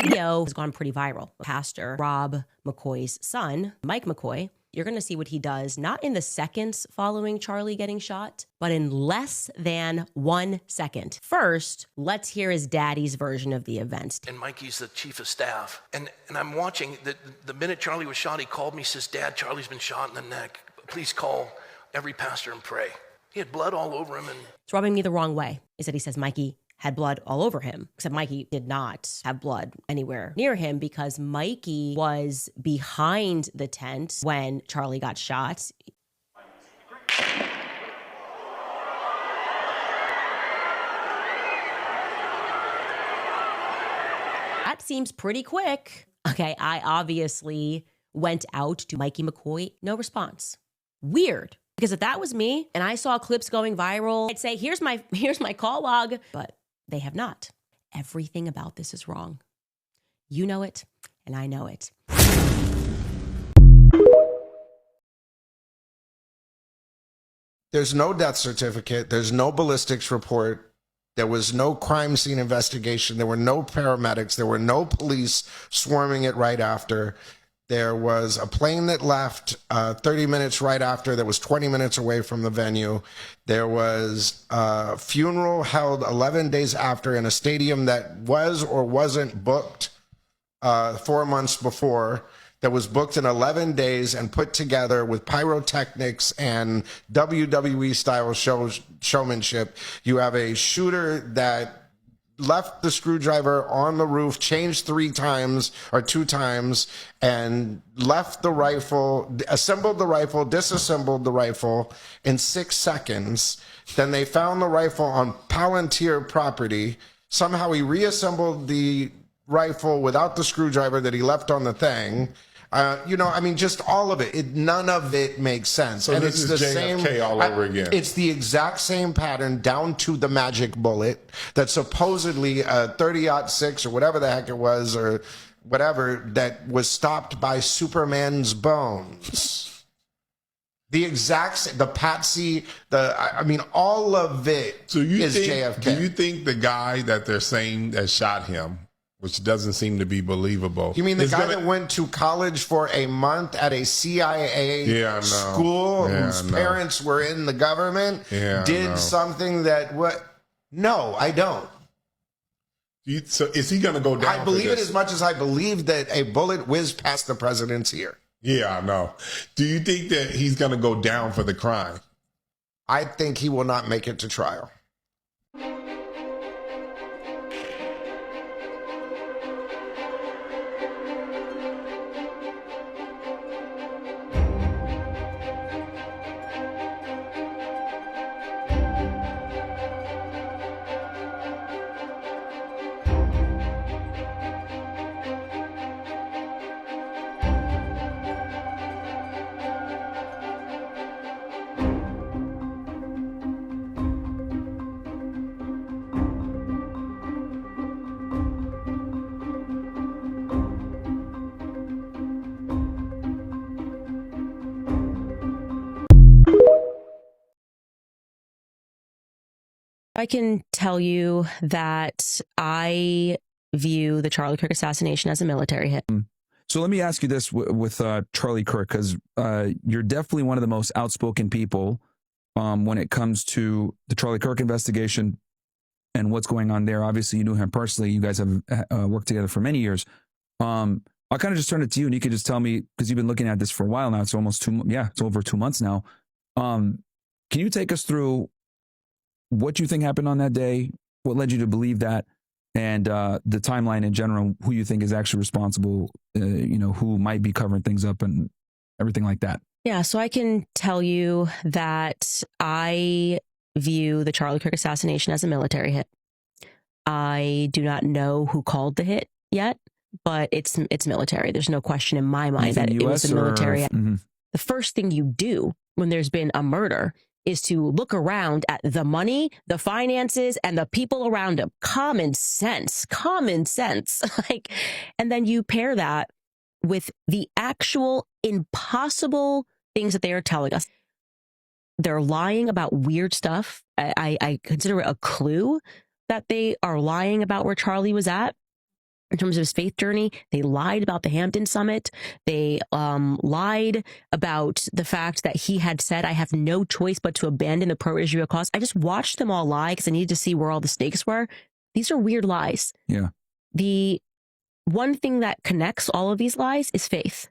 video has gone pretty viral. Pastor Rob McCoy's son, Mike McCoy, you're going to see what he does, not in the seconds following Charlie getting shot, but in less than 1 second. First, let's hear his daddy's version of the event. And Mikey's the chief of staff. And I'm watching, the minute Charlie was shot, he called me, says, "Dad, Charlie's been shot in the neck. Please call every pastor and pray." He had blood all over him. And It's rubbing me the wrong way, is that he says Mikey had blood all over him, except Mikey did not have blood anywhere near him because Mikey was behind the tent when Charlie got shot. That seems pretty quick. Okay, I obviously went out to Mikey McCoy, no response. Weird, because if that was me and I saw clips going viral, I'd say, here's my call log, but they have not. Everything about this is wrong. You know it, and I know it. There's no death certificate. There's no ballistics report. There was no crime scene investigation. There were no paramedics. There were no police swarming it right after. There was a plane that left 30 minutes right after that was 20 minutes away from the venue. There was a funeral held 11 days after in a stadium that was or wasn't booked 4 months before, that was booked in 11 days and put together with pyrotechnics and WWE style showmanship. You have a shooter that left the screwdriver on the roof, changed 3 times or 2 times, and left the rifle, assembled the rifle, disassembled the rifle in 6 seconds. Then they found the rifle on Palantir property. Somehow he reassembled the rifle without the screwdriver that he left on the thing. Just all of it. None of it makes sense. So and this is the JFK same all over again. It's the exact same pattern down to the magic bullet that supposedly 30-06 or whatever the heck it was or whatever that was stopped by Superman's bones. The exact, the patsy, all of it is JFK. Do you think the guy that they're saying that shot him, which doesn't seem to be believable. You mean the guy that went to college for a month at a CIA school whose parents were in the government did something that what? No, I don't. So is he going to go down? I believe it as much as I believe that a bullet whizzed past the president's ear. Yeah, I know. Do you think that he's going to go down for the crime? I think he will not make it to trial. I can tell you that I view the Charlie Kirk assassination as a military hit. So let me ask you this with Charlie Kirk, because you're definitely one of the most outspoken people when it comes to the Charlie Kirk investigation and what's going on there. Obviously, you knew him personally. You guys have worked together for many years. I'll kind of just turn it to you, and you can just tell me, because you've been looking at this for a while now. It's almost it's over 2 months now. Can you take us through what you think happened on that day, what led you to believe that, and the timeline in general, who you think is actually responsible, who might be covering things up and everything like that? Yeah, so I can tell you that I view the Charlie Kirk assassination as a military hit. I do not know who called the hit yet, but it's military. There's no question in my mind that it was a military hit. Mm-hmm. The first thing you do when there's been a murder is to look around at the money, the finances, and the people around him. Common sense. And then you pair that with the actual impossible things that they are telling us. They're lying about weird stuff. I consider it a clue that they are lying about where Charlie was at. in terms of his faith journey. They lied about the Hampton Summit. They lied about the fact that he had said, I have no choice but to abandon the pro-Israel cause. I just watched them all lie because I needed to see where all the stakes were. These are weird lies. Yeah. The one thing that connects all of these lies is faith.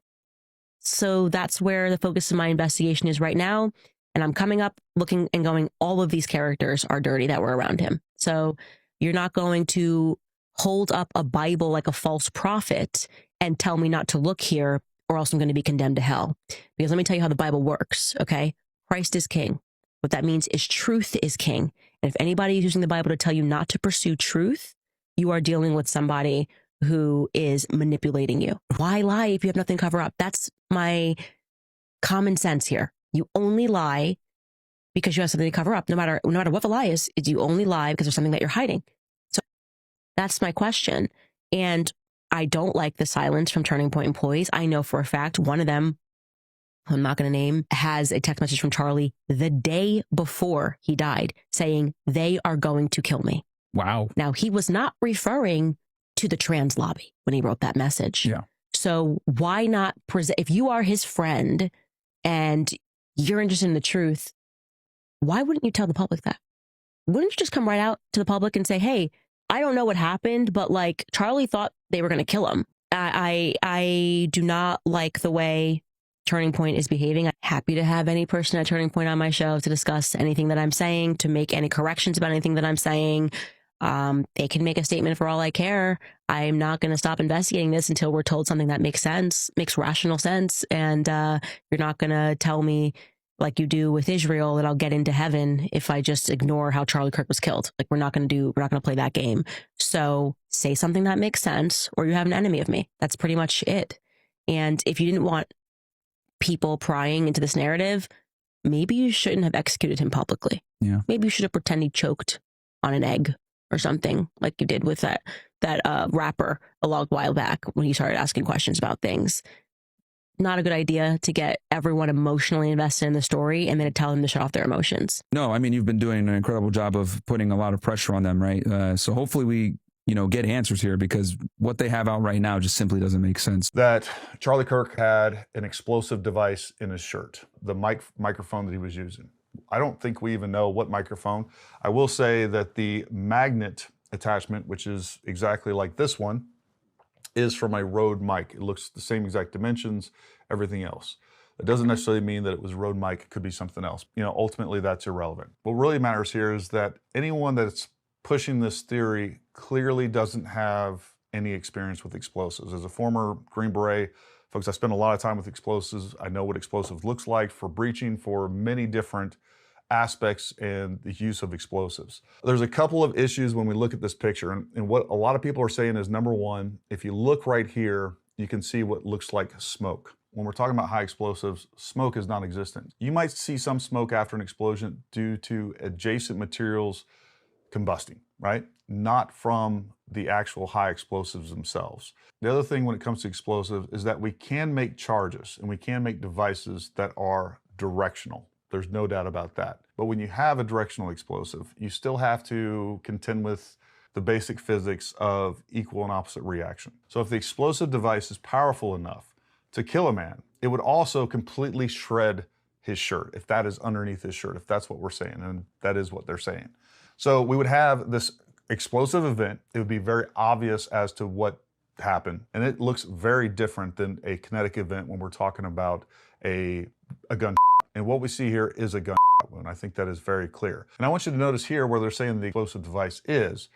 So that's where the focus of my investigation is right now. And I'm coming up looking and going, all of these characters are dirty that were around him. So you're not going to hold up a Bible like a false prophet and tell me not to look here, or else I'm going to be condemned to hell. Because let me tell you how the Bible works, okay? Christ is king. What that means is truth is king. And if anybody is using the Bible to tell you not to pursue truth, you are dealing with somebody who is manipulating you. Why lie if you have nothing to cover up? That's my common sense here. You only lie because you have something to cover up. No matter what the lie is, you only lie because there's something that you're hiding. So that's my question. And I don't like the silence from Turning Point employees. I know for a fact one of them, I'm not going to name, has a text message from Charlie the day before he died saying, they are going to kill me. Wow. Now, he was not referring to the trans lobby when he wrote that message. Yeah. So why not present, if you are his friend and you're interested in the truth, why wouldn't you tell the public that? Wouldn't you just come right out to the public and say, hey, I don't know what happened, but like Charlie thought they were going to kill him. I do not like the way Turning Point is behaving. I'm happy to have any person at Turning Point on my show to discuss anything that I'm saying, to make any corrections about anything that I'm saying. They can make a statement for all I care. I'm not going to stop investigating this until we're told something that makes sense, makes rational sense. And you're not going to tell me, like you do with Israel, that I'll get into heaven if I just ignore how Charlie Kirk was killed. Like we're not going to play that game. So say something that makes sense, or you have an enemy of me. That's pretty much it. And if you didn't want people prying into this narrative, maybe you shouldn't have executed him publicly. Yeah. Maybe you should have pretended he choked on an egg or something, like you did with that rapper a long while back when he started asking questions about things. Not a good idea to get everyone emotionally invested in the story and then to tell them to shut off their emotions. No, I mean, you've been doing an incredible job of putting a lot of pressure on them, right? So hopefully we, get answers here, because what they have out right now just simply doesn't make sense. That Charlie Kirk had an explosive device in his shirt, the microphone that he was using. I don't think we even know what microphone. I will say that the magnet attachment, which is exactly like this one, is from a Rode mic. It looks the same exact dimensions, everything else. It doesn't necessarily mean that it was Rode mic. It could be something else. Ultimately that's irrelevant. What really matters here is that anyone that's pushing this theory clearly doesn't have any experience with explosives. As a former Green Beret, folks, I spend a lot of time with explosives. I know what explosives looks like for breaching, for many different aspects and the use of explosives. There's a couple of issues when we look at this picture, and what a lot of people are saying is, number one, if you look right here, you can see what looks like smoke. When we're talking about high explosives, smoke is non-existent. You might see some smoke after an explosion due to adjacent materials combusting, right? Not from the actual high explosives themselves. The other thing when it comes to explosives is that we can make charges and we can make devices that are directional. There's no doubt about that. But when you have a directional explosive, you still have to contend with the basic physics of equal and opposite reaction. So if the explosive device is powerful enough to kill a man, it would also completely shred his shirt, if that is underneath his shirt, if that's what we're saying, and that is what they're saying. So we would have this explosive event. It would be very obvious as to what happened, and it looks very different than a kinetic event when we're talking about a gun. And what we see here is a gun wound. I think that is very clear. And I want you to notice here where they're saying the explosive device is,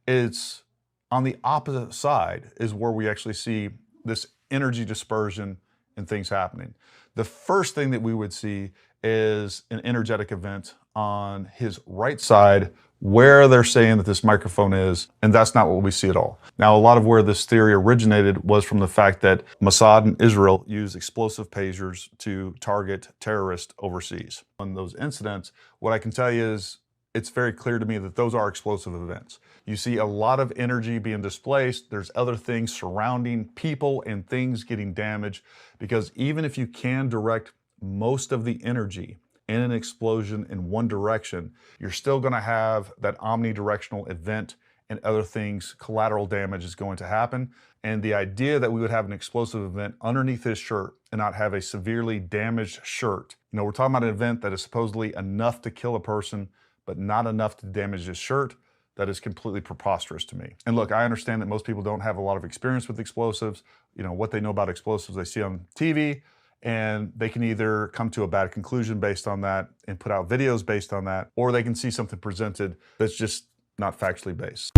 it's on the opposite side is where we actually see this energy dispersion and things happening. The first thing that we would see is an energetic event on his right side where they're saying that this microphone is, and that's not what we see at all. Now, a lot of where this theory originated was from the fact that Mossad and Israel used explosive pagers to target terrorists overseas. On those incidents, what I can tell you is it's very clear to me that those are explosive events. You see a lot of energy being displaced. There's other things surrounding people and things getting damaged, because even if you can direct most of the energy in an explosion in one direction, you're still going to have that omnidirectional event and other things, collateral damage is going to happen. And the idea that we would have an explosive event underneath his shirt and not have a severely damaged shirt. You know, we're talking about an event that is supposedly enough to kill a person, but not enough to damage his shirt. That is completely preposterous to me. And look, I understand that most people don't have a lot of experience with explosives. You know, what they know about explosives they see on TV, and they can either come to a bad conclusion based on that and put out videos based on that, or they can see something presented that's just not factually based.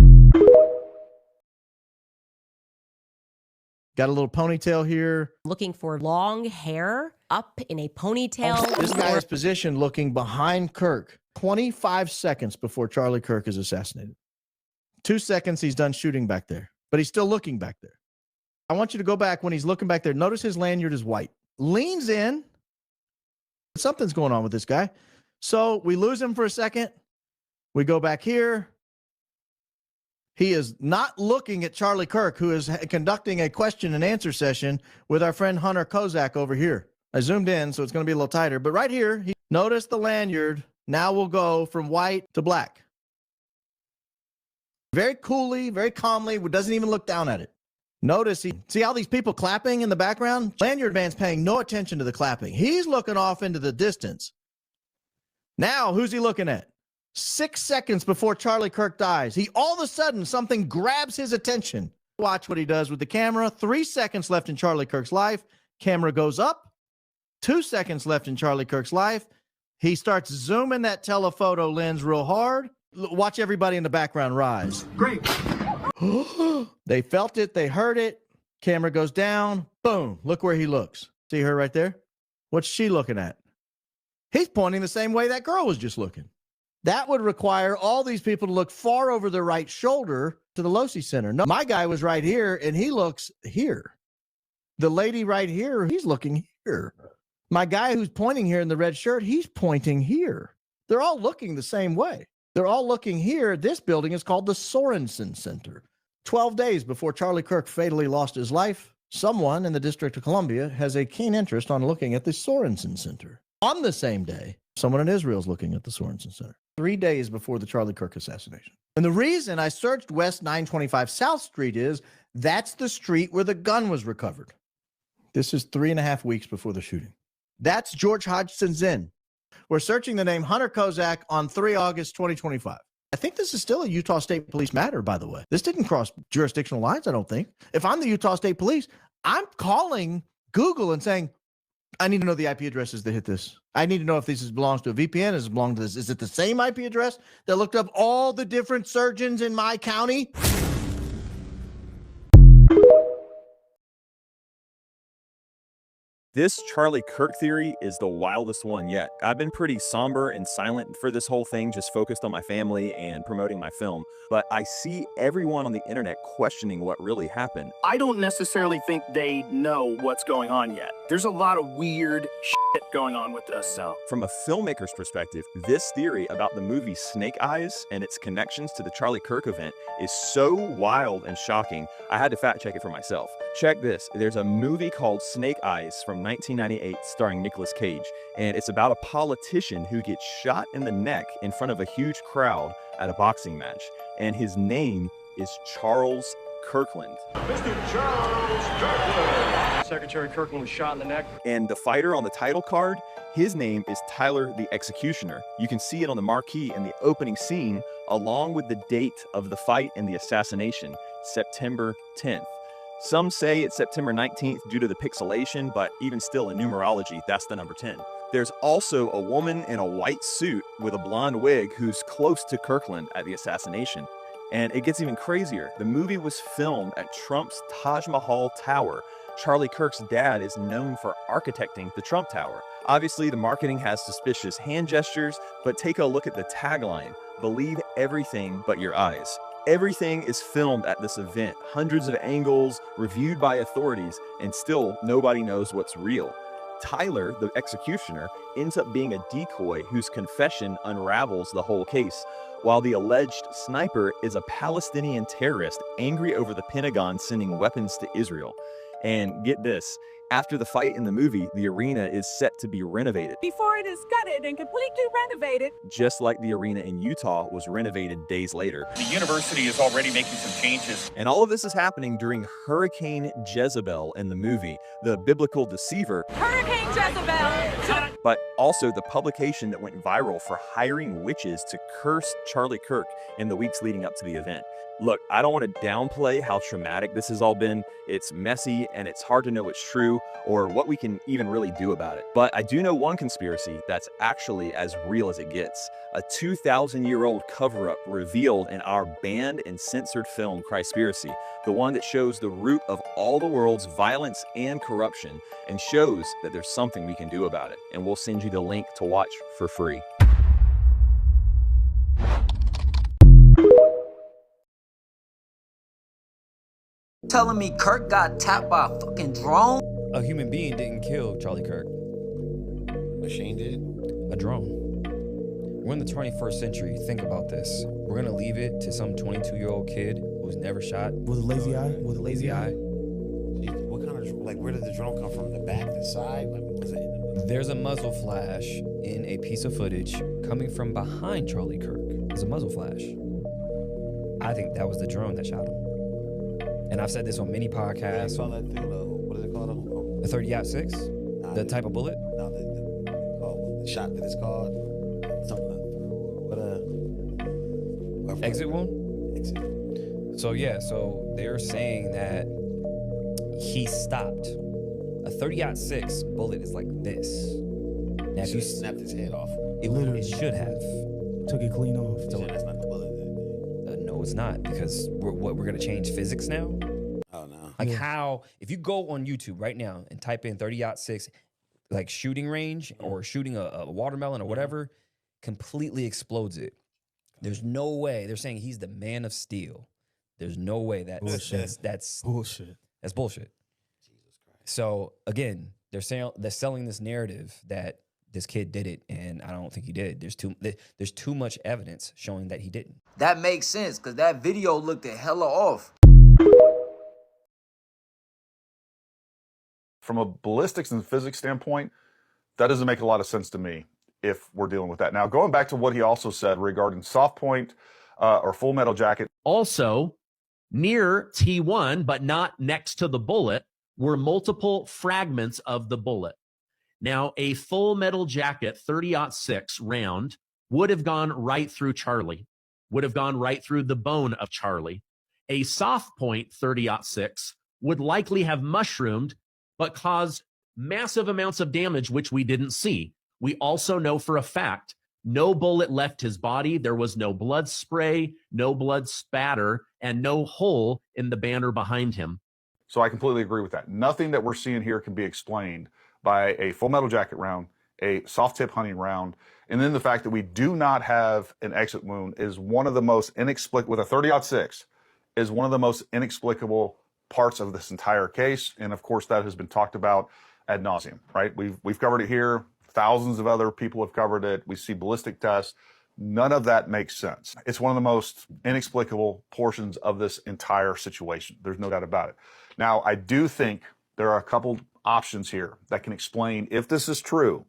Got a little ponytail here. Looking for long hair up in a ponytail. This guy is positioned looking behind Kirk 25 seconds before Charlie Kirk is assassinated. 2 seconds, he's done shooting back there, but he's still looking back there. I want you to go back when he's looking back there. Notice his lanyard is white. Leans in. Something's going on with this guy. So we lose him for a second. We go back here. He is not looking at Charlie Kirk, who is conducting a question and answer session with our friend Hunter Kozak over here. I zoomed in, so it's going to be a little tighter. But right here, notice the lanyard. Now we'll go from white to black. Very coolly, very calmly, doesn't even look down at it. Notice, see all these people clapping in the background? Lanyard man's paying no attention to the clapping. He's looking off into the distance. Now, who's he looking at? 6 seconds before Charlie Kirk dies, all of a sudden, something grabs his attention. Watch what he does with the camera. 3 seconds left in Charlie Kirk's life. Camera goes up. 2 seconds left in Charlie Kirk's life. He starts zooming that telephoto lens real hard. Watch everybody in the background rise. Great. They felt it. They heard it. Camera goes down. Boom. Look where he looks. See her right there? What's she looking at? He's pointing the same way that girl was just looking. That would require all these people to look far over their right shoulder to the Losi Center. No, my guy was right here, and he looks here. The lady right here, he's looking here. My guy who's pointing here in the red shirt, he's pointing here. They're all looking the same way. They're all looking here. This building is called the Sorensen Center. 12 days before Charlie Kirk fatally lost his life, someone in the District of Columbia has a keen interest on looking at the Sorensen Center. On the same day, someone in Israel is looking at the Sorensen Center. 3 days before the Charlie Kirk assassination. And the reason I searched West 925 South Street is that's the street where the gun was recovered. This is 3.5 weeks before the shooting. That's George Hodgson's Inn. We're searching the name Hunter Kozak on 3 August 2025. I think this is still a Utah State Police matter, by the way. This didn't cross jurisdictional lines, I don't think. If I'm the Utah State Police, I'm calling Google and saying, I need to know the IP addresses that hit this. I need to know if this belongs to a VPN. Does it belong to this? Is it the same IP address that looked up all the different surgeons in my county? This Charlie Kirk theory is the wildest one yet. I've been pretty somber and silent for this whole thing, just focused on my family and promoting my film. But I see everyone on the internet questioning what really happened. I don't necessarily think they know what's going on yet. There's a lot of weird shit going on with this. So, from a filmmaker's perspective, this theory about the movie Snake Eyes and its connections to the Charlie Kirk event is so wild and shocking, I had to fact check it for myself. Check this. There's a movie called Snake Eyes from 1998 starring Nicolas Cage, and it's about a politician who gets shot in the neck in front of a huge crowd at a boxing match, and his name is Charles Kirkland. Mr. Charles Kirkland. Secretary Kirkland was shot in the neck. And the fighter on the title card, his name is Tyler the Executioner. You can see it on the marquee in the opening scene, along with the date of the fight and the assassination, September 10th. Some say it's September 19th due to the pixelation, but even still in numerology, that's the number 10. There's also a woman in a white suit with a blonde wig who's close to Kirkland at the assassination. And it gets even crazier. The movie was filmed at Trump's Taj Mahal Tower. Charlie Kirk's dad is known for architecting the Trump Tower. Obviously, the marketing has suspicious hand gestures, but take a look at the tagline, "Believe everything but your eyes." Everything is filmed at this event, hundreds of angles, reviewed by authorities, and still nobody knows what's real. Tyler, the executioner, ends up being a decoy whose confession unravels the whole case, while the alleged sniper is a Palestinian terrorist angry over the Pentagon sending weapons to Israel. And get this, After the fight in the movie, the arena is set to be renovated, before it is gutted and completely renovated. just like the arena in Utah was renovated days later. The university is already making some changes. And all of this is happening during Hurricane Jezebel in the movie, the biblical deceiver. Hurricane Jezebel! But also the publication that went viral for hiring witches to curse Charlie Kirk in the weeks leading up to the event. Look, I don't want to downplay how traumatic this has all been. It's messy and it's hard to know what's true or what we can even really do about it. But I do know one conspiracy that's actually as real as it gets. A 2,000-year-old cover-up revealed in our banned and censored film, Christspiracy, the one that shows the root of all the world's violence and corruption and shows that there's something we can do about it. And we'll send you the link to watch for free. Telling me Kirk got tapped by a fucking drone? A human being didn't kill Charlie Kirk. Machine did? A drone. We're in the 21st century. Think about this. We're gonna leave it to some 22-year-old kid who's never shot. Was it lazy eye? Was it lazy eye? What kind of, like, where did the drone come from? The back, the side? Like, was it in the... There's a muzzle flash in a piece of footage coming from behind Charlie Kirk. There's a muzzle flash. I think that was the drone that shot him. And I've said this on many podcasts. What do they call that thing? What is it called? The 30-06? Nah, the type of bullet? No, the shot that it's called. Something what Exit wound? Exit. So yeah, so they're saying that he stopped. A 30-06 bullet is like this. Now if you snapped his head off. It should have. Took it clean off. So that's not the bullet. No, it's not, because we're gonna change physics now. Oh no! Like how if you go on YouTube right now and type in 30-06, like shooting range or shooting a watermelon or whatever, completely explodes it. There's no way. They're saying he's the man of steel. There's no way that's bullshit. That's bullshit. Jesus Christ. So again, they're selling this narrative that this kid did it, and I don't think he did. There's too much evidence showing that he didn't. That makes sense, because that video looked hella off. From a ballistics and physics standpoint, that doesn't make a lot of sense to me if we're dealing with that. Now, going back to what he also said regarding soft point or full metal jacket. Also, near T1, but not next to the bullet, were multiple fragments of the bullet. Now, a full metal jacket 30-06 round would have gone right through Charlie, would have gone right through the bone of Charlie. A soft point 30-06 would likely have mushroomed, but caused massive amounts of damage, which we didn't see. We also know for a fact, no bullet left his body. There was no blood spray, no blood spatter, and no hole in the banner behind him. So I completely agree with that. Nothing that we're seeing here can be explained by a full metal jacket round, a soft tip hunting round, and then the fact that we do not have an exit wound is one of the most inexplicable, with a 30-06, is one of the most inexplicable parts of this entire case. And of course, that has been talked about ad nauseum, right? We've covered it here. Thousands of other people have covered it. We see ballistic tests. None of that makes sense. It's one of the most inexplicable portions of this entire situation. There's no doubt about it. Now, I do think there are a couple options here that can explain, if this is true,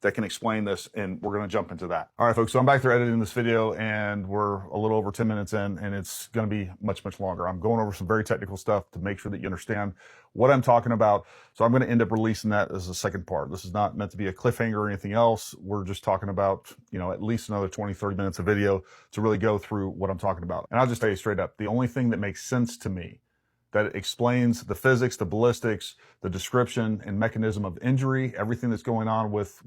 that can explain this, and we're going to jump into that. All right, folks, so I'm back there editing this video, and we're a little over 10 minutes in, and it's going to be much, much longer. I'm going over some very technical stuff to make sure that you understand what I'm talking about, so I'm going to end up releasing that as a second part. This is not meant to be a cliffhanger or anything else. We're just talking about, at least another 20, 30 minutes of video to really go through what I'm talking about. And I'll just tell you straight up, the only thing that makes sense to me that explains the physics, the ballistics, the description and mechanism of injury, everything that's going on with